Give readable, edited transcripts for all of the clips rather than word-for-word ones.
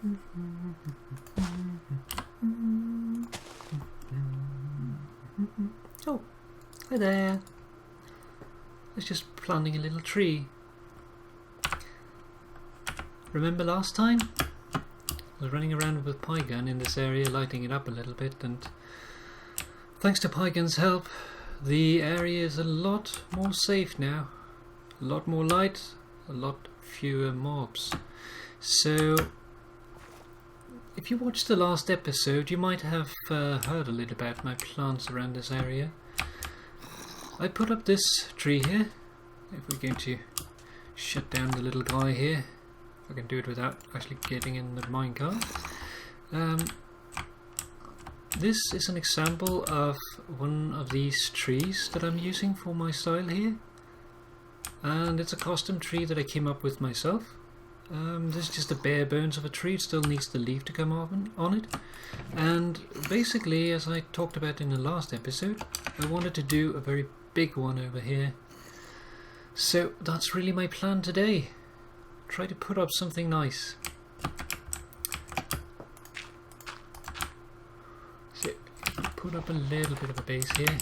Oh, hi there. I was just planting a little tree. Remember last time? I was running around with Pygun in this area, lighting it up a little bit, and thanks to Pygun's help, the area is a lot more safe now. A lot more light, a lot fewer mobs. So, if you watched the last episode, you might have heard a little about my plants around this area. I put up this tree here. If we're going to shut down the little guy here, if I can do it without actually getting in the minecart. This is an example of one of these trees that I'm using for my style here. And it's a custom tree that I came up with myself. This is just the bare bones of a tree. It still needs the leaf to come on it. And basically, as I talked about in the last episode, I wanted to do a very big one over here. So that's really my plan today. Try to put up something nice. So put up a little bit of a base here.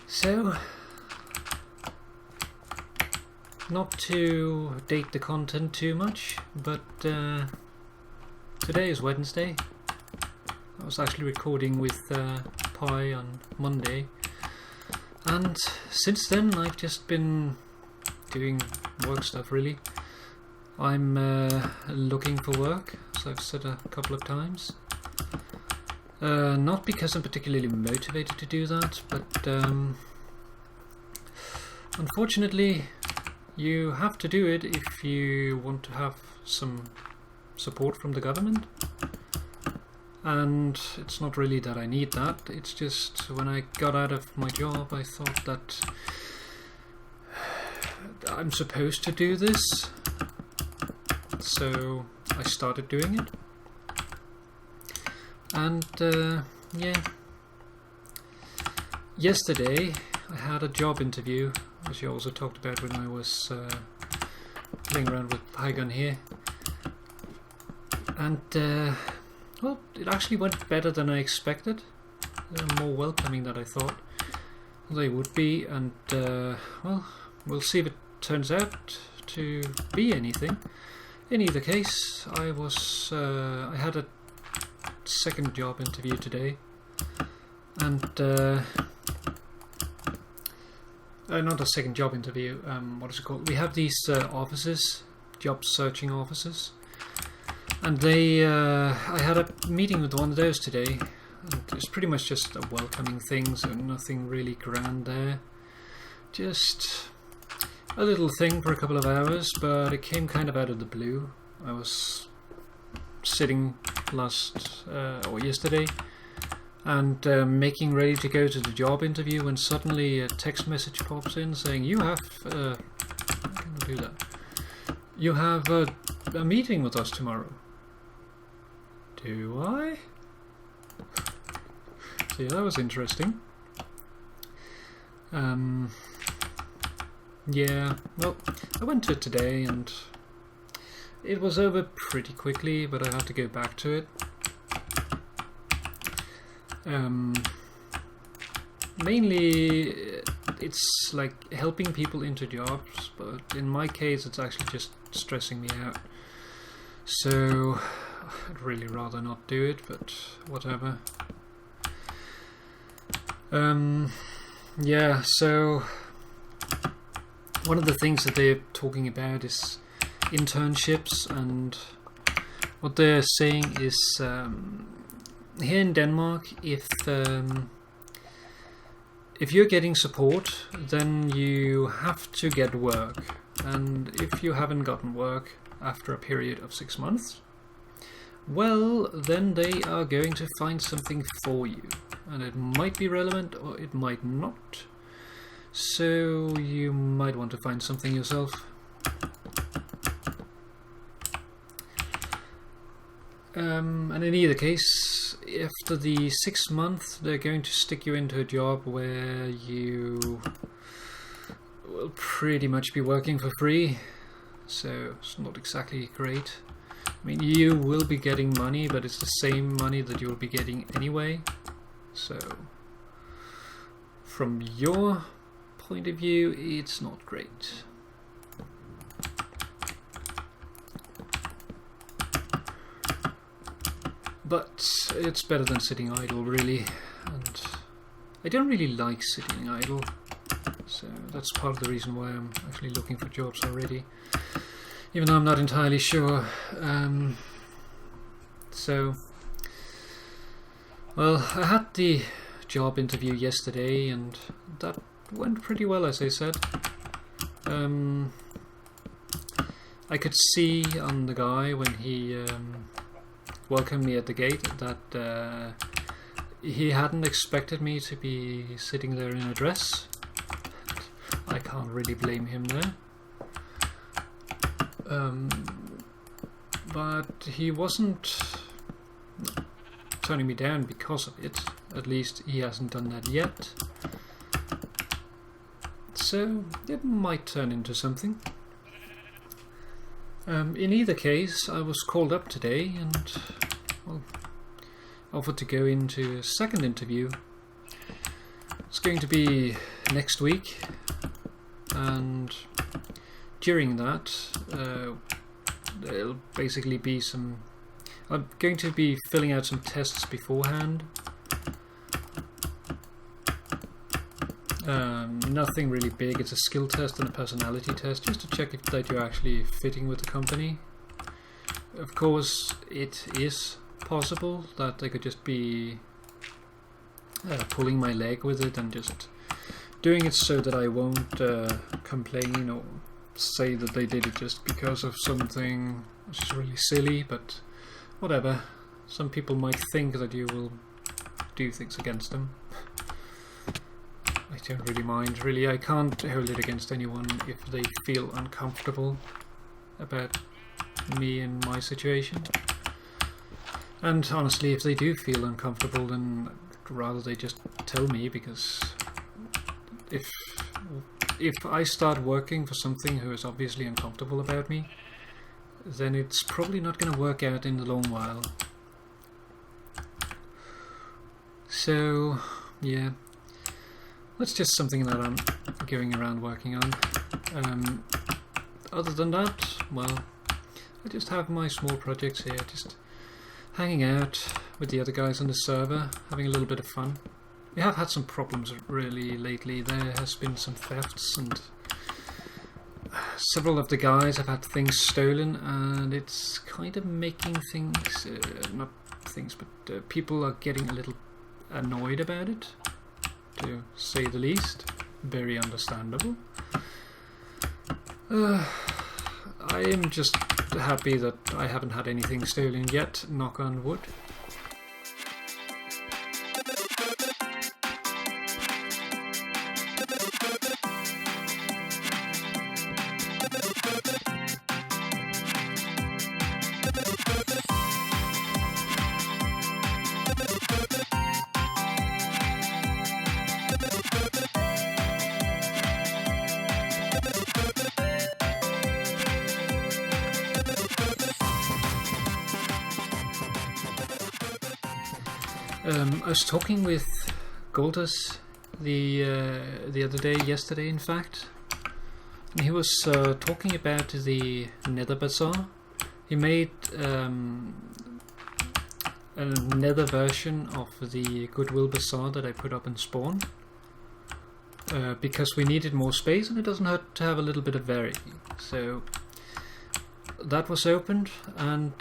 So, not to date the content too much, but today is Wednesday. I was actually recording with Pi on Monday, and since then I've just been doing work stuff really. I'm looking for work, as I've said a couple of times. Not because I'm particularly motivated to do that, but unfortunately you have to do it if you want to have some support from the government. And it's not really that I need that, it's just when I got out of my job I thought that I'm supposed to do this, so I started doing it. And yeah, yesterday I had a job interview, which I also talked about when I was playing around with Pygun here, and well, it actually went better than I expected. They were more welcoming than I thought they would be, and well, we'll see if it turns out to be anything. In either case, I had a second job interview today, and not a second job interview, what is it called? We have these offices, job searching offices, and they I had a meeting with one of those today, and it's pretty much just a welcoming thing, so nothing really grand there, just a little thing for a couple of hours, but it came kind of out of the blue. I was sitting yesterday and making ready to go to the job interview when suddenly a text message pops in saying you have you have a meeting with us tomorrow. Do I? So yeah, that was interesting. Yeah, well, I went to it today and it was over pretty quickly, but I had to go back to it. Mainly it's like helping people into jobs, but in my case it's actually just stressing me out. So I'd really rather not do it, but whatever. Yeah, so one of the things that they're talking about is internships, and what they're saying is here in Denmark, if you're getting support, then you have to get work, and if you haven't gotten work after a period of 6 months, well, then they are going to find something for you, and it might be relevant or it might not, so you might want to find something yourself. And in either case, after the 6 months, they're going to stick you into a job where you will pretty much be working for free. so it's not exactly great. I mean, you will be getting money, but it's the same money that you'll be getting anyway. So, from your point of view, it's not great. But it's better than sitting idle, really. And I don't really like sitting idle, so that's part of the reason why I'm actually looking for jobs already, even though I'm not entirely sure. Well, I had the job interview yesterday, and that went pretty well, as I said. I could see on the guy when he welcomed me at the gate that he hadn't expected me to be sitting there in a dress. I can't really blame him there. But he wasn't turning me down because of it. At least he hasn't done that yet. So it might turn into something. In either case, I was called up today and offered to go into a second interview. It's going to be next week, and during that there'll basically be I'm going to be filling out some tests beforehand. Nothing really big. It's a skill test and a personality test, just to check that you're actually fitting with the company. Of course, it is possible that they could just be pulling my leg with it and just doing it so that I won't complain or say that they did it just because of something which is really silly, but whatever. Some people might think that you will do things against them. I don't really mind, really. I can't hold it against anyone if they feel uncomfortable about me and my situation. And honestly, if they do feel uncomfortable, then rather they just tell me, because if I start working for something who is obviously uncomfortable about me, then it's probably not going to work out in the long while. So, yeah. That's just something that I'm going around working on. Other than that, well, I just have my small projects here, just hanging out with the other guys on the server, having a little bit of fun. We have had some problems really lately. There has been some thefts, and several of the guys have had things stolen, and it's kind of making things, but people are getting a little annoyed about it, to say the least. Very understandable. I am just happy that I haven't had anything stolen yet, knock on wood. I was talking with Ghaultdos the other day, yesterday in fact, and he was talking about the Nether Bazaar. He made a Nether version of the Goodwill Bazaar that I put up in Spawn, because we needed more space and it doesn't hurt to have a little bit of variety. So that was opened, and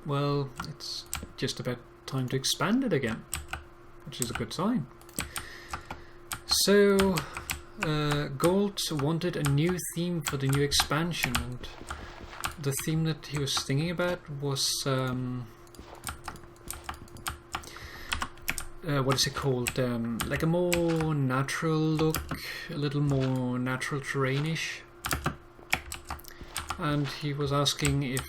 well, it's just about time to expand it again, which is a good sign. So Ghault wanted a new theme for the new expansion, and the theme that he was thinking about was what is it called? Like a more natural look, a little more natural terrainish. And he was asking if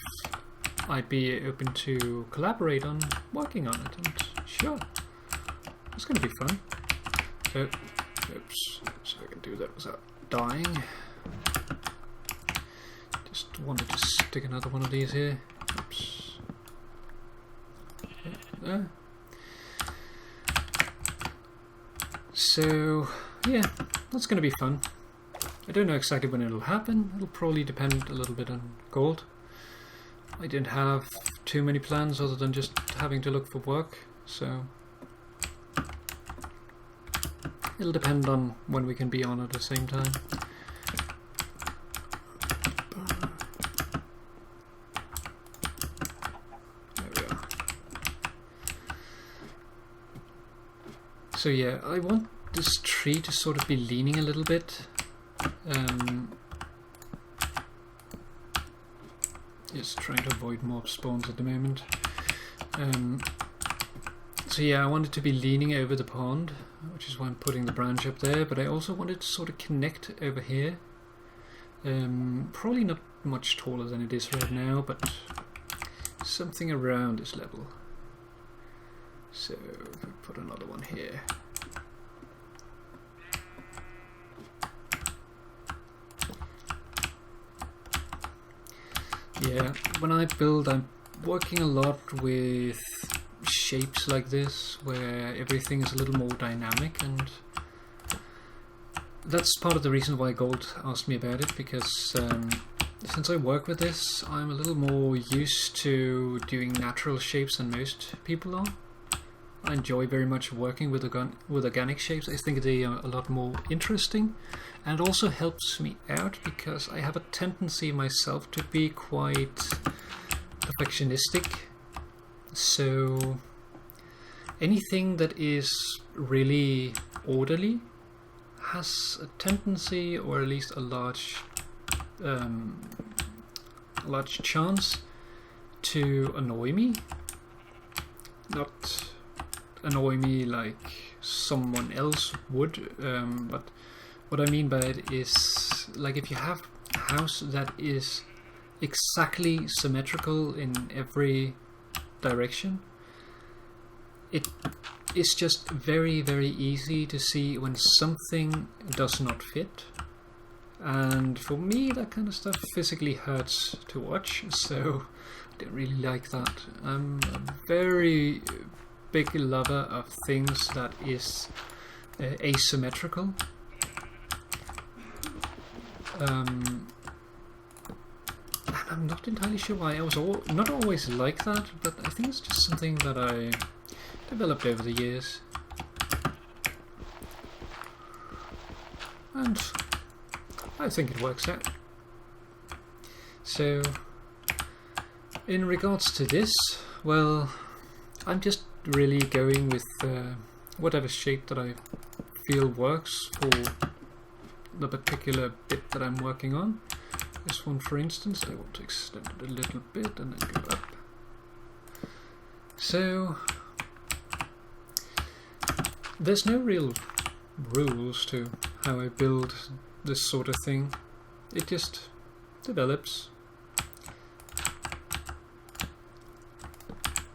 I'd be open to collaborate on working on it, and sure, it's going to be fun. So I can do that without dying. Just wanted to stick another one of these here. Oops. So yeah, that's going to be fun. I don't know exactly when it'll happen. It'll probably depend a little bit on gold. I didn't have too many plans other than just having to look for work, so it'll depend on when we can be on at the same time. There we are. So yeah, I want this tree to sort of be leaning a little bit. Just trying to avoid mob spawns at the moment. So yeah, I want it to be leaning over the pond, which is why I'm putting the branch up there, but I also want it to sort of connect over here. Probably not much taller than it is right now, but something around this level. So if we put another one here. Yeah, when I build, I'm working a lot with shapes like this, where everything is a little more dynamic, and that's part of the reason why Gold asked me about it, because since I work with this, I'm a little more used to doing natural shapes than most people are. I enjoy very much working with organic shapes. I think they are a lot more interesting, and it also helps me out because I have a tendency myself to be quite perfectionistic. So anything that is really orderly has a tendency, or at least a large chance, to annoy me. Not annoy me like someone else would, but what I mean by it is, like, if you have a house that is exactly symmetrical in every direction, it is just very, very easy to see when something does not fit. And for me, that kind of stuff physically hurts to watch, so I don't really like that. I'm a very big lover of things that is asymmetrical. And I'm not entirely sure why I was not always like that, but I think it's just something that I developed over the years. And I think it works out. So, in regards to this, well, I'm just really going with whatever shape that I feel works for the particular bit that I'm working on. This one, for instance, I want to extend it a little bit and then go up. So there's no real rules to how I build this sort of thing. It just develops.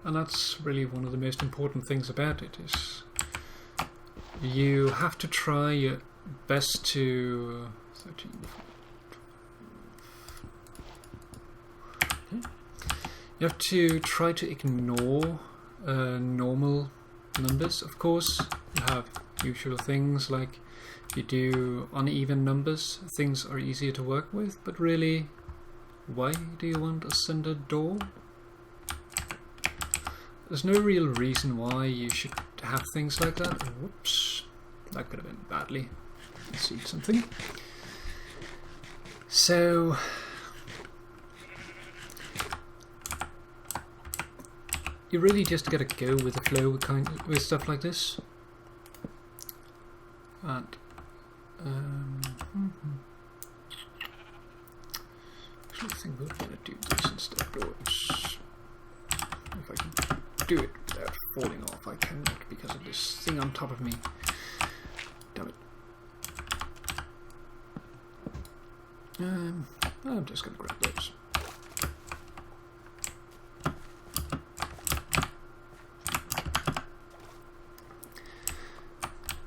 And that's really one of the most important things about it, is you have to try your best to 13. You have to try to ignore normal numbers. Of course, you have usual things like if you do uneven numbers, things are easier to work with, but really, why do you want a centered door? There's no real reason why you should have things like that. Whoops, that could have been badly. Let's see something. So you really just gotta go with the flow with stuff like this. And actually, I think we're gonna do this instead. Oops. If I can do it without falling off, I cannot because of this thing on top of me. Damn it. I'm just gonna grab those.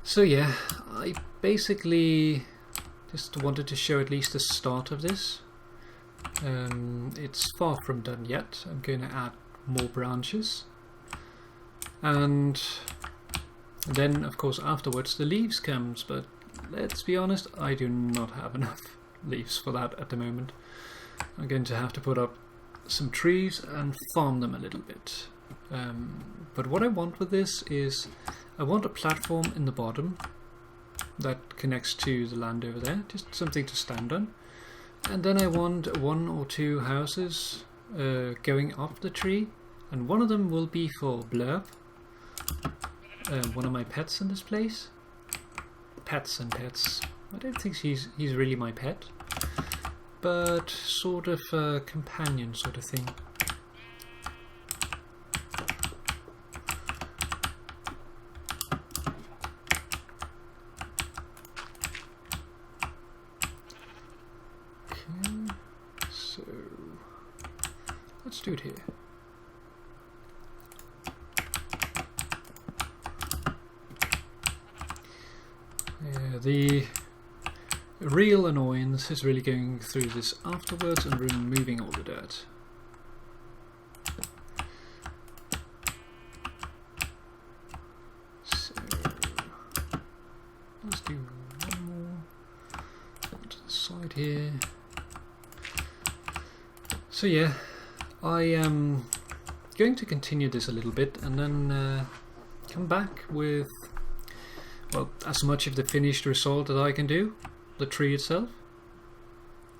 So yeah, I basically just wanted to show at least the start of this. It's far from done yet. I'm going to add more branches, and then of course afterwards the leaves comes, but let's be honest, I do not have enough leaves for that at the moment. I'm going to have to put up some trees and farm them a little bit. But what I want with this is I want a platform in the bottom that connects to the land over there, just something to stand on. And then I want 1 or 2 houses going up the tree, and one of them will be for Blurb, one of my pets in this place. Pets and pets. I don't think he's really my pet, but sort of a companion sort of thing. Okay, so let's do it here. The real annoyance is really going through this afterwards and removing all the dirt. So let's do one more to the side here. So yeah, I am going to continue this a little bit and then come back with, well, as much of the finished result that I can do, the tree itself,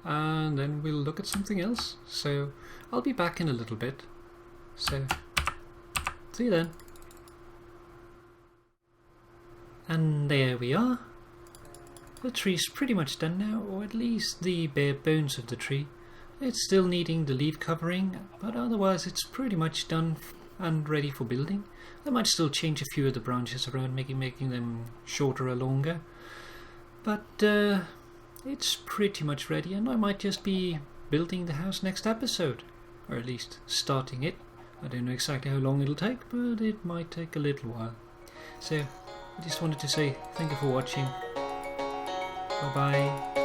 and then we'll look at something else. So I'll be back in a little bit, so see you then. And there we are. The tree's pretty much done now, or at least the bare bones of the tree. It's still needing the leaf covering, but otherwise it's pretty much done and ready for building. I might still change a few of the branches around, making them shorter or longer, but it's pretty much ready, and I might just be building the house next episode, or at least starting it. I don't know exactly how long it'll take, but it might take a little while. So I just wanted to say thank you for watching. Bye bye.